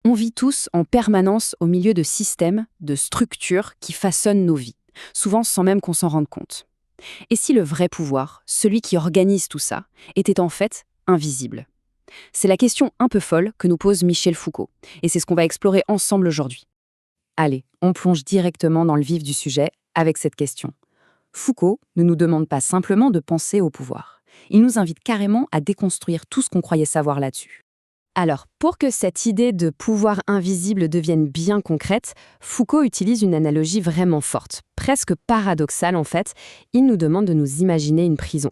On vit tous en permanence au milieu de systèmes, de structures qui façonnent nos vies, souvent sans même qu'on s'en rende compte. Et si le vrai pouvoir, celui qui organise tout ça, était en fait invisible? C'est la question un peu folle que nous pose Michel Foucault, et c'est ce qu'on va explorer ensemble aujourd'hui. Allez, on plonge directement dans le vif du sujet avec cette question. Foucault ne nous demande pas simplement de penser au pouvoir. Il nous invite carrément à déconstruire tout ce qu'on croyait savoir là-dessus. Alors, pour que cette idée de pouvoir invisible devienne bien concrète, Foucault utilise une analogie vraiment forte, presque paradoxale en fait. Il nous demande de nous imaginer une prison.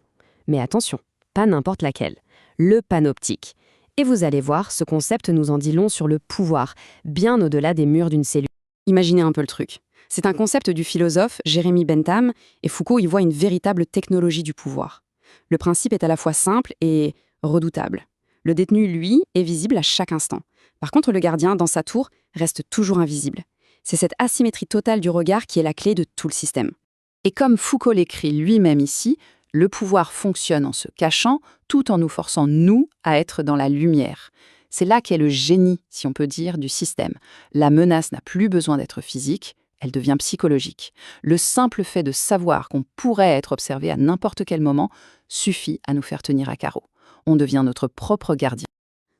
Mais attention, pas n'importe laquelle. Le panoptique. Et vous allez voir, ce concept nous en dit long sur le pouvoir, bien au-delà des murs d'une cellule. Imaginez un peu le truc. C'est un concept du philosophe Jérémy Bentham, et Foucault y voit une véritable technologie du pouvoir. Le principe est à la fois simple et redoutable. Le détenu, lui, est visible à chaque instant. Par contre, le gardien, dans sa tour, reste toujours invisible. C'est cette asymétrie totale du regard qui est la clé de tout le système. Et comme Foucault l'écrit lui-même ici, le pouvoir fonctionne en se cachant, tout en nous forçant, nous, à être dans la lumière. C'est là qu'est le génie, si on peut dire, du système. La menace n'a plus besoin d'être physique, elle devient psychologique. Le simple fait de savoir qu'on pourrait être observé à n'importe quel moment suffit à nous faire tenir à carreau. On devient notre propre gardien.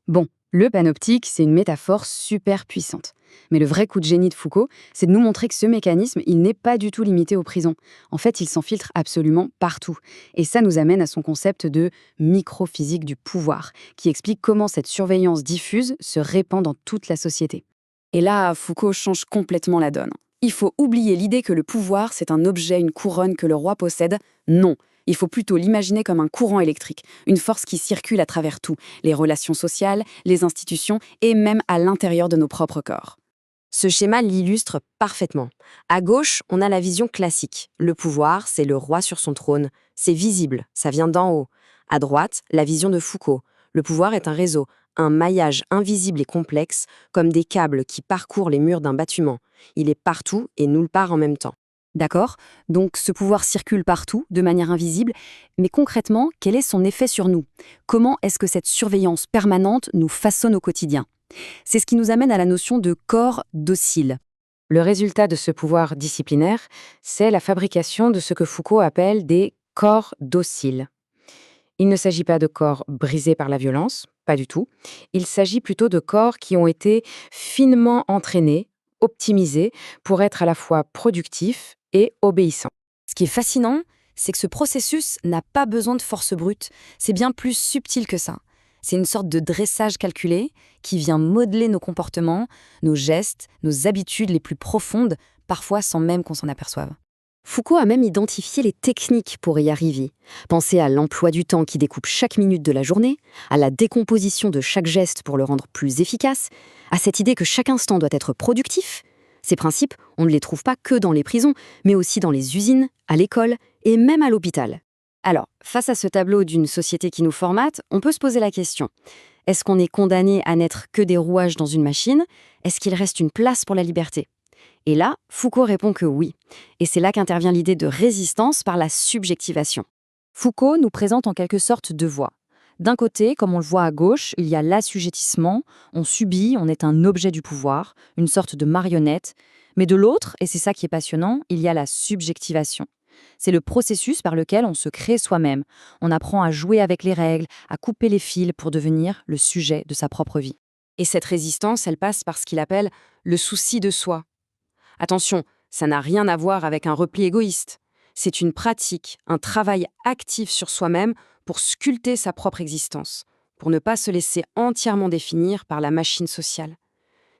Bon, le panoptique, c'est une métaphore super puissante. Mais le vrai coup de génie de Foucault, c'est de nous montrer que ce mécanisme, il n'est pas du tout limité aux prisons. En fait, il s'enfiltre absolument partout. Et ça nous amène à son concept de microphysique du pouvoir, qui explique comment cette surveillance diffuse se répand dans toute la société. Et là, Foucault change complètement la donne. Il faut oublier l'idée que le pouvoir, c'est un objet, une couronne que le roi possède. Non. Il faut plutôt l'imaginer comme un courant électrique, une force qui circule à travers tout, les relations sociales, les institutions et même à l'intérieur de nos propres corps. Ce schéma l'illustre parfaitement. À gauche, on a la vision classique. Le pouvoir, c'est le roi sur son trône. C'est visible, ça vient d'en haut. À droite, la vision de Foucault. Le pouvoir est un réseau, un maillage invisible et complexe, comme des câbles qui parcourent les murs d'un bâtiment. Il est partout et nulle part en même temps. D'accord? Donc ce pouvoir circule partout, de manière invisible, mais concrètement, quel est son effet sur nous? Comment est-ce que cette surveillance permanente nous façonne au quotidien? C'est ce qui nous amène à la notion de corps docile. Le résultat de ce pouvoir disciplinaire, c'est la fabrication de ce que Foucault appelle des corps dociles. Il ne s'agit pas de corps brisés par la violence, pas du tout. Il s'agit plutôt de corps qui ont été finement entraînés, optimisés, pour être à la fois productifs et obéissants. Ce qui est fascinant, c'est que ce processus n'a pas besoin de force brute, c'est bien plus subtil que ça. C'est une sorte de dressage calculé qui vient modeler nos comportements, nos gestes, nos habitudes les plus profondes, parfois sans même qu'on s'en aperçoive. Foucault a même identifié les techniques pour y arriver. Pensez à l'emploi du temps qui découpe chaque minute de la journée, à la décomposition de chaque geste pour le rendre plus efficace, à cette idée que chaque instant doit être productif. Ces principes, on ne les trouve pas que dans les prisons, mais aussi dans les usines, à l'école et même à l'hôpital. Alors, face à ce tableau d'une société qui nous formate, on peut se poser la question. Est-ce qu'on est condamné à n'être que des rouages dans une machine? Est-ce qu'il reste une place pour la liberté? Et là, Foucault répond que oui. Et c'est là qu'intervient l'idée de résistance par la subjectivation. Foucault nous présente en quelque sorte deux voies. D'un côté, comme on le voit à gauche, il y a l'assujettissement, on subit, on est un objet du pouvoir, une sorte de marionnette. Mais de l'autre, et c'est ça qui est passionnant, il y a la subjectivation. C'est le processus par lequel on se crée soi-même. On apprend à jouer avec les règles, à couper les fils pour devenir le sujet de sa propre vie. Et cette résistance, elle passe par ce qu'il appelle le souci de soi. Attention, ça n'a rien à voir avec un repli égoïste. C'est une pratique, un travail actif sur soi-même pour sculpter sa propre existence, pour ne pas se laisser entièrement définir par la machine sociale.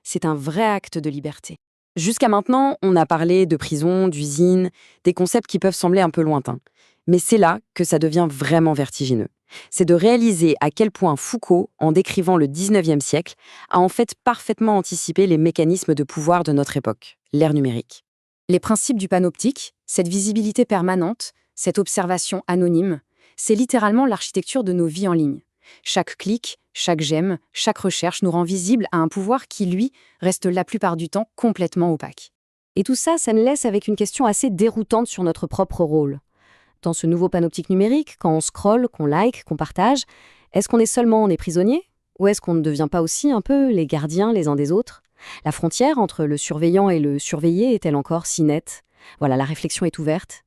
C'est un vrai acte de liberté. Jusqu'à maintenant, on a parlé de prison, d'usine, des concepts qui peuvent sembler un peu lointains. Mais c'est là que ça devient vraiment vertigineux. C'est de réaliser à quel point Foucault, en décrivant le 19e siècle, a en fait parfaitement anticipé les mécanismes de pouvoir de notre époque, l'ère numérique. Les principes du panoptique, cette visibilité permanente, cette observation anonyme, c'est littéralement l'architecture de nos vies en ligne. Chaque clic, chaque j'aime, chaque recherche nous rend visible à un pouvoir qui, lui, reste la plupart du temps complètement opaque. Et tout ça, ça nous laisse avec une question assez déroutante sur notre propre rôle. Dans ce nouveau panoptique numérique, quand on scrolle, qu'on like, qu'on partage, est-ce qu'on est seulement des prisonniers Ou est-ce qu'on ne devient pas aussi un peu les gardiens les uns des autres? La frontière entre le surveillant et le surveillé est-elle encore si nette? Voilà, la réflexion est ouverte.